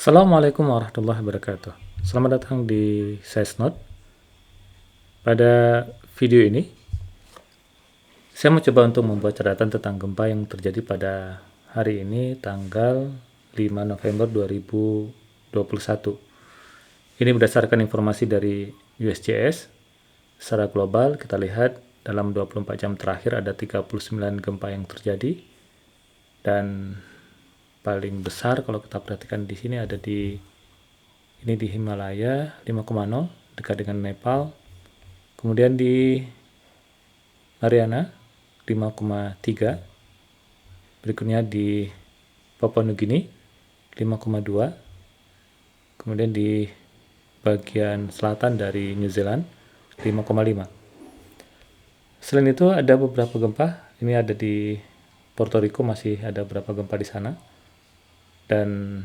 Assalamualaikum warahmatullahi wabarakatuh. Selamat datang di SciSnote. Pada video ini, saya mau coba untuk membuat catatan tentang gempa yang terjadi pada hari ini, tanggal 5 November 2021. Ini berdasarkan informasi dari USGS. Secara global, kita lihat dalam 24 jam terakhir ada 39 gempa yang terjadi. Dan paling besar kalau kita perhatikan di sini ada di Himalaya 5,0 dekat dengan Nepal. Kemudian di Mariana 5,3. Berikutnya di Papua Nugini 5,2. Kemudian di bagian selatan dari New Zealand 5,5. Selain itu ada beberapa gempa. Ini ada di Puerto Rico, masih ada beberapa gempa di sana. Dan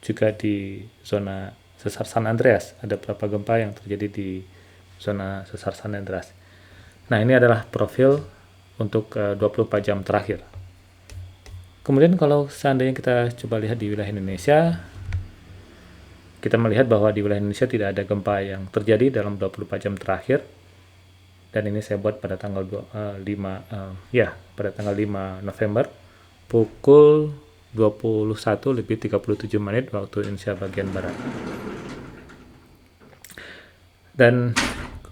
juga di zona sesar San Andreas ada beberapa gempa yang terjadi di zona sesar San Andreas. Nah, ini adalah profil untuk 24 jam terakhir. Kemudian kalau seandainya kita coba lihat di wilayah Indonesia, kita melihat bahwa di wilayah Indonesia tidak ada gempa yang terjadi dalam 24 jam terakhir. Dan ini saya buat pada tanggal 5 November pukul 21:37 waktu Indonesia bagian barat. Dan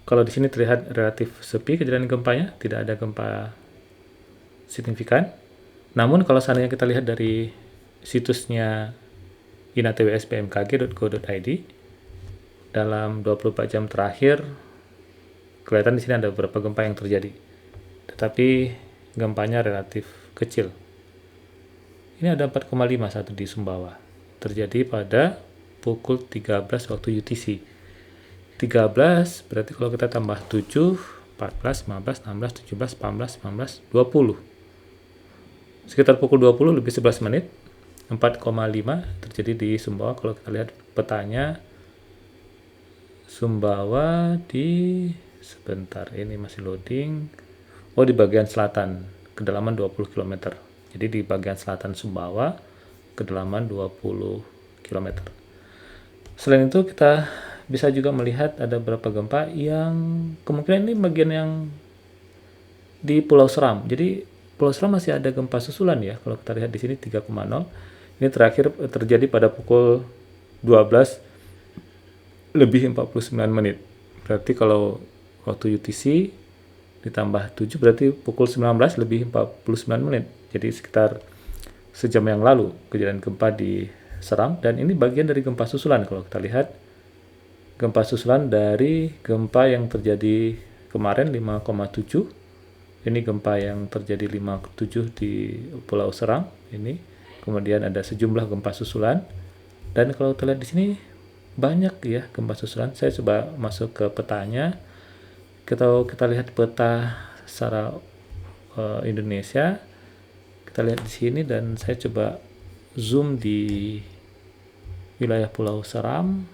kalau di sini terlihat relatif sepi kejadian gempanya, tidak ada gempa signifikan. Namun kalau seandainya kita lihat dari situsnya inatws.bmkg.go.id, dalam 24 jam terakhir kelihatan di sini ada beberapa gempa yang terjadi. Tetapi gempanya relatif kecil. Ini ada 4,51 di Sumbawa. Terjadi pada pukul 13 waktu UTC. 13 berarti kalau kita tambah 7, 14, 15, 16, 17, 18, 19, 20. Sekitar pukul 20 lebih 11 menit. 4,5 terjadi di Sumbawa. Kalau kita lihat petanya, Sumbawa sebentar, ini masih loading. Di bagian selatan, kedalaman 20 km. Jadi di bagian selatan Sumbawa, kedalaman 20 km. Selain itu kita bisa juga melihat ada beberapa gempa yang kemungkinan ini bagian yang di Pulau Seram. Jadi Pulau Seram masih ada gempa susulan ya. Kalau kita lihat di sini 3,0. Ini terakhir terjadi pada pukul 12 lebih 49 menit. Berarti kalau waktu UTC ditambah 7 berarti pukul 19 lebih 49 menit. Jadi sekitar sejam yang lalu kejadian gempa di Seram, dan ini bagian dari gempa susulan. Kalau kita lihat gempa susulan dari gempa yang terjadi kemarin 5,7. Ini gempa yang terjadi 5,7 di Pulau Seram ini. Kemudian ada sejumlah gempa susulan. Dan kalau kita lihat di sini banyak ya gempa susulan. Saya coba masuk ke petanya. Kita lihat peta secara Indonesia. Kita lihat di sini dan saya coba zoom di wilayah Pulau Seram.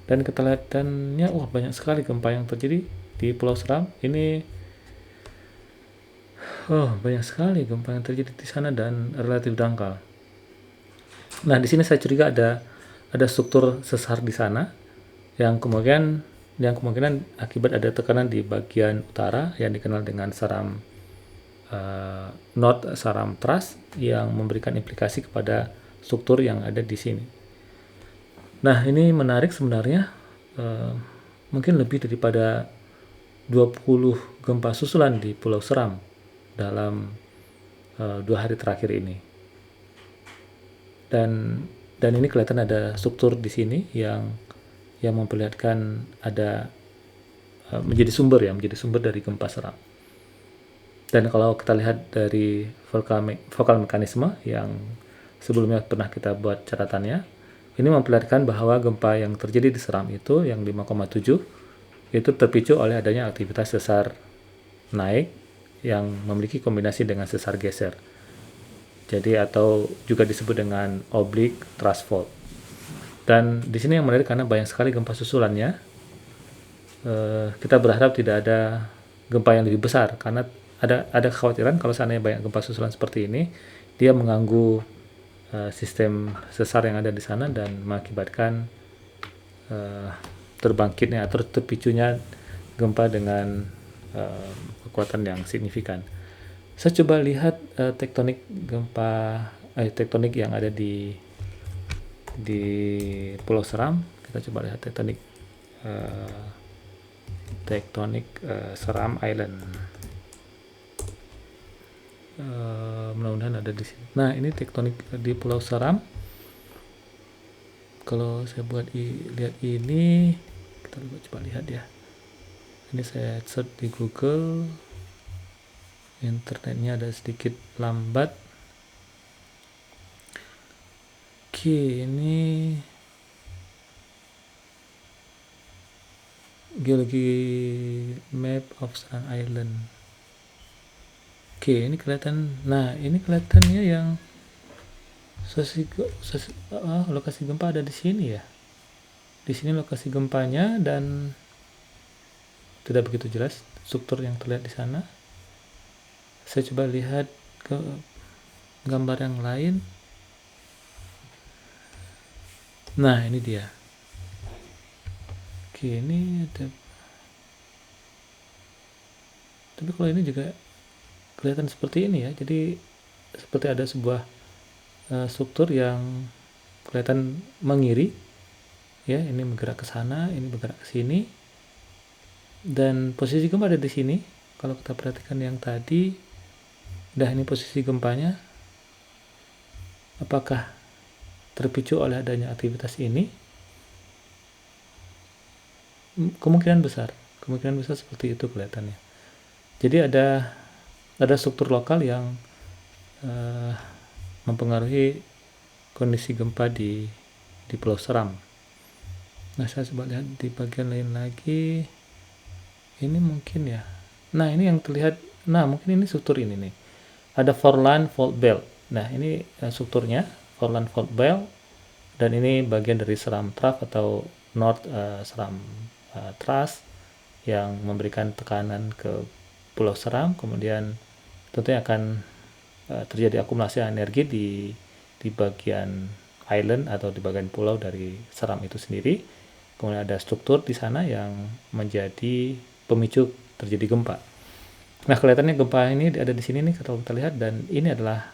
Dan kita lihat banyak sekali gempa yang terjadi di Pulau Seram. Ini banyak sekali gempa yang terjadi di sana dan relatif dangkal. Nah, di sini saya curiga ada struktur sesar di sana yang kemungkinan akibat ada tekanan di bagian utara yang dikenal dengan Seram North Seram Trust yang memberikan implikasi kepada struktur yang ada di sini. Nah, ini menarik sebenarnya. Mungkin lebih daripada 20 gempa susulan di Pulau Seram dalam 2 hari terakhir ini. Dan ini kelihatan ada struktur di sini yang memperlihatkan ada menjadi sumber dari gempa Seram. Dan kalau kita lihat dari vokal mekanisme yang sebelumnya pernah kita buat catatannya, ini memperlihatkan bahwa gempa yang terjadi di Seram itu yang 5,7 itu terpicu oleh adanya aktivitas sesar naik yang memiliki kombinasi dengan sesar geser. Jadi atau juga disebut dengan oblique thrust fault. Dan di sini yang menarik karena banyak sekali gempa susulannya. Kita berharap tidak ada gempa yang lebih besar karena ada kekhawatiran kalau seandainya banyak gempa susulan seperti ini, dia mengganggu sistem sesar yang ada di sana dan mengakibatkan terbangkitnya atau terpicunya gempa dengan kekuatan yang signifikan. Saya coba lihat tektonik tektonik yang ada di Pulau Seram. Kita coba lihat tektonik Seram Island. Mudah-mudahan ada di sini. Nah, ini tektonik di Pulau Seram. Kalau saya lihat ini, kita coba lihat ya. Ini saya search di Google. Internetnya ada sedikit lambat. Oke, ini geologi map of Seram Island. Oke, ini kelihatan. Nah, ini kelihatannya yang lokasi gempa ada di sini ya. Di sini lokasi gempanya dan tidak begitu jelas struktur yang terlihat di sana. Saya coba lihat ke gambar yang lain. Nah, ini dia. Oke, ini ada. Tapi kalau ini juga kelihatan seperti ini ya. Jadi seperti ada sebuah struktur yang kelihatan mengiri. Ya, ini bergerak ke sana, ini bergerak ke sini. Dan posisi gempa ada di sini. Kalau kita perhatikan yang tadi, ini posisi gempanya. Apakah terpicu oleh adanya aktivitas ini? Kemungkinan besar seperti itu kelihatannya. Jadi ada struktur lokal yang mempengaruhi kondisi gempa di Pulau Seram. Nah, saya coba lihat di bagian lain lagi. Ini mungkin ya. Nah, ini yang terlihat. Nah, mungkin ini struktur ini nih. Ada Foreland Fault Belt. Nah, ini strukturnya Foreland Fault Belt. Dan ini bagian dari Seram Trough atau North Seram Thrust yang memberikan tekanan ke Pulau Seram. Kemudian tentunya akan terjadi akumulasi energi di bagian island atau di bagian pulau dari Seram itu sendiri. Kemudian ada struktur di sana yang menjadi pemicu terjadi gempa. Nah, kelihatannya gempa ini ada di sini nih kalau kita lihat, dan ini adalah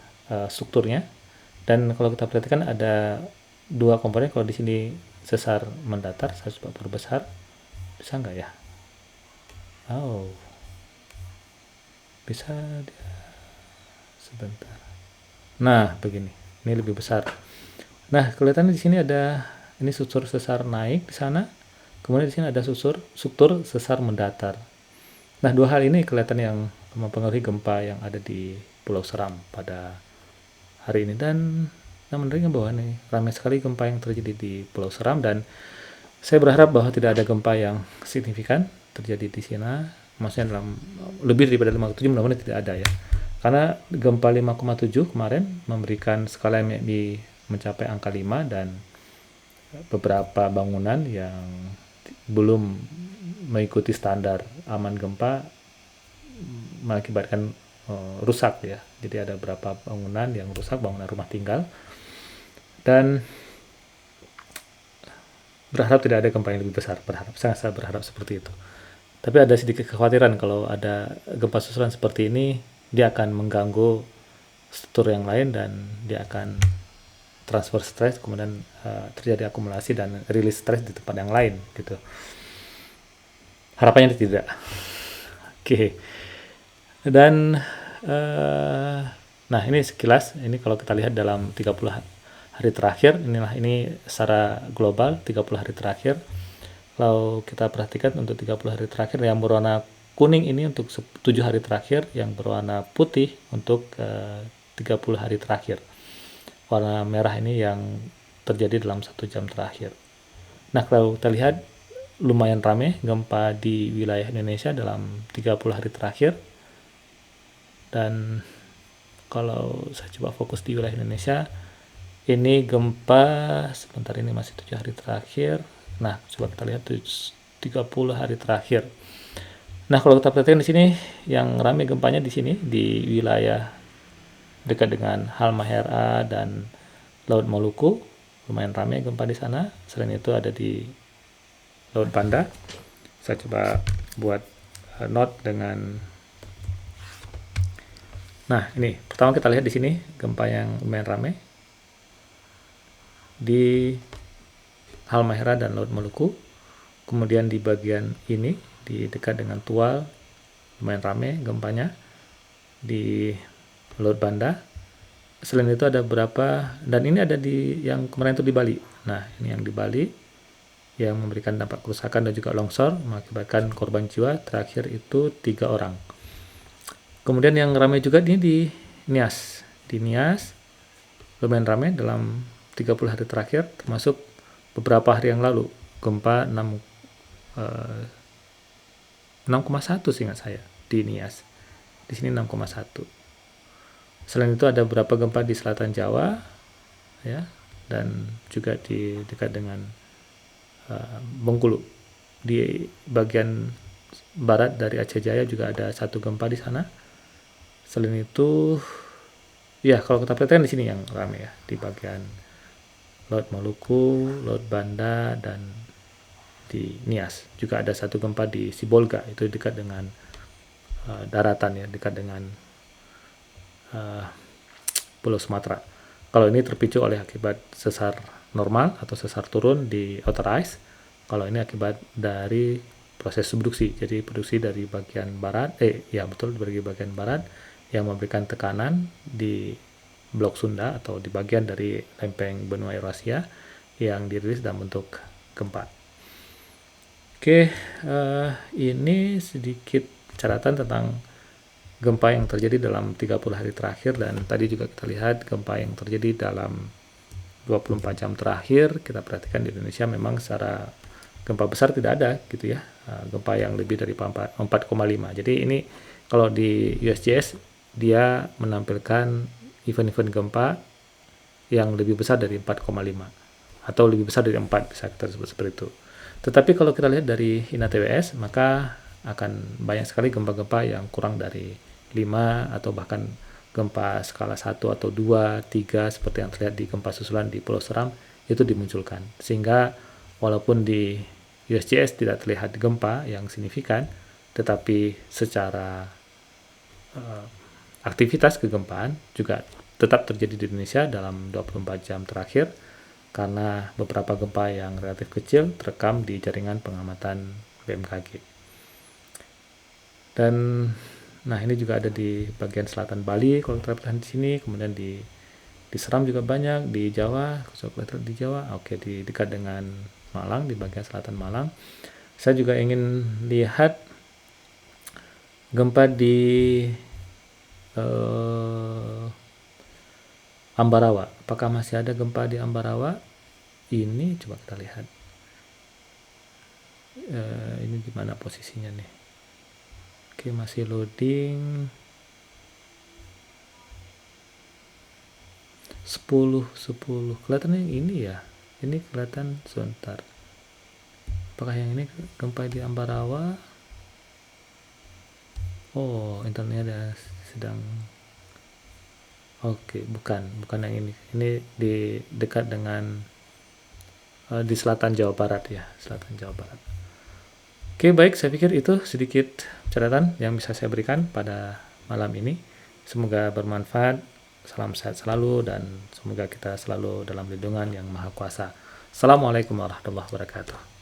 strukturnya. Dan kalau kita perhatikan ada dua komponen. Kalau di sini sesar mendatar, saya coba perbesar. Bisa nggak ya? Oh, bisa dia. Sebentar. Nah, begini. Ini lebih besar. Nah, kelihatannya di sini ada ini struktur sesar naik di sana. Kemudian di sini ada struktur sesar mendatar. Nah, dua hal ini kelihatan yang mempengaruhi gempa yang ada di Pulau Seram pada hari ini. Dan menariknya bahwa nih ramai sekali gempa yang terjadi di Pulau Seram, dan saya berharap bahwa tidak ada gempa yang signifikan terjadi di sini. Maksudnya dalam lebih daripada 5,7, mudah-mudahan tidak ada ya. Karena gempa 5,7 kemarin memberikan skala MMI mencapai angka 5 dan beberapa bangunan yang belum mengikuti standar aman gempa mengakibatkan rusak ya. Jadi ada beberapa bangunan yang rusak, bangunan rumah tinggal. Dan berharap tidak ada gempa yang lebih besar, sangat berharap seperti itu. Tapi ada sedikit kekhawatiran kalau ada gempa susulan seperti ini, dia akan mengganggu struktur yang lain dan dia akan transfer stres, kemudian terjadi akumulasi dan rilis stres di tempat yang lain gitu. Harapannya tidak. Oke. Dan nah, ini sekilas, ini kalau kita lihat dalam 30 hari terakhir, ini secara global 30 hari terakhir. Kalau kita perhatikan untuk 30 hari terakhir, yang berwarna kuning ini untuk 7 hari terakhir, yang berwarna putih untuk 30 hari terakhir. Warna merah ini yang terjadi dalam 1 jam terakhir. Nah, kalau kita lihat lumayan ramai gempa di wilayah Indonesia dalam 30 hari terakhir. Dan kalau saya coba fokus di wilayah Indonesia, ini gempa sebentar, ini masih 7 hari terakhir. Nah, coba kita lihat 30 hari terakhir. Nah, kalau kita perhatikan di sini yang ramai gempanya di sini di wilayah dekat dengan Halmahera dan Laut Maluku, lumayan ramai gempa di sana. Selain itu ada di Laut Banda. Saya coba buat note dengan. Nah, ini pertama kita lihat di sini gempa yang lumayan ramai di Halmahera dan Laut Maluku. Kemudian di bagian ini di dekat dengan Tual lumayan ramai gempanya di Laut Banda. Selain itu ada beberapa, dan ini ada di yang kemarin itu di Bali. Nah, ini yang di Bali yang memberikan dampak kerusakan dan juga longsor mengakibatkan korban jiwa terakhir itu 3 orang. Kemudian yang ramai juga ini di Nias. Di Nias lumayan ramai dalam 30 hari terakhir, termasuk beberapa hari yang lalu gempa 6,1 seingat saya di Nias. Di sini 6,1. Selain itu ada beberapa gempa di selatan Jawa, ya, dan juga di dekat dengan Bengkulu. Di bagian barat dari Aceh Jaya juga ada 1 gempa di sana. Selain itu, ya kalau kita perhatikan di sini yang ramai ya, di bagian Laut Maluku, Laut Banda, dan di Nias. Juga ada 1 gempa di Sibolga, itu dekat dengan daratan ya, dekat dengan Pulau Sumatera. Kalau ini terpicu oleh akibat sesar normal atau sesar turun di outer ice. Kalau ini akibat dari proses subduksi. Jadi produksi dari bagian barat, dari bagian barat yang memberikan tekanan di blok Sunda atau di bagian dari lempeng benua Eurasia yang dirilis dalam bentuk gempa. Oke, ini sedikit catatan tentang gempa yang terjadi dalam 30 hari terakhir, dan tadi juga kita lihat gempa yang terjadi dalam 24 jam terakhir. Kita perhatikan di Indonesia memang secara gempa besar tidak ada gitu ya, gempa yang lebih dari 4,5. Jadi ini kalau di USGS dia menampilkan event-event gempa yang lebih besar dari 4,5 atau lebih besar dari 4, bisa kita sebut seperti itu. Tetapi kalau kita lihat dari INATWS, maka akan banyak sekali gempa-gempa yang kurang dari 5 atau bahkan gempa skala 1 atau 2, 3 seperti yang terlihat di gempa susulan di Pulau Seram itu dimunculkan. Sehingga walaupun di USGS tidak terlihat gempa yang signifikan, tetapi secara aktivitas kegempaan juga tetap terjadi di Indonesia dalam 24 jam terakhir, karena beberapa gempa yang relatif kecil terekam di jaringan pengamatan BMKG. Dan nah ini juga ada di bagian selatan Bali kalau terlihat di sini, kemudian di Seram juga banyak, di Jawa, di Jawa, oke, di dekat dengan Malang, di bagian selatan Malang. Saya juga ingin lihat gempa di Ambarawa. Apakah masih ada gempa di Ambarawa? Ini coba kita lihat. Ini gimana posisinya nih? Oke, masih loading. 10. Kelihatannya yang ini ya. Ini kelihatan sebentar. Apakah yang ini gempa di Ambarawa? Oh, internetnya ada sedang. Oke, bukan yang ini. Ini di dekat dengan di selatan Jawa Barat ya, selatan Jawa Barat. Oke, baik, saya pikir itu sedikit catatan yang bisa saya berikan pada malam ini. Semoga bermanfaat. Salam sehat selalu dan semoga kita selalu dalam lindungan Yang Maha Kuasa. Assalamualaikum warahmatullahi wabarakatuh.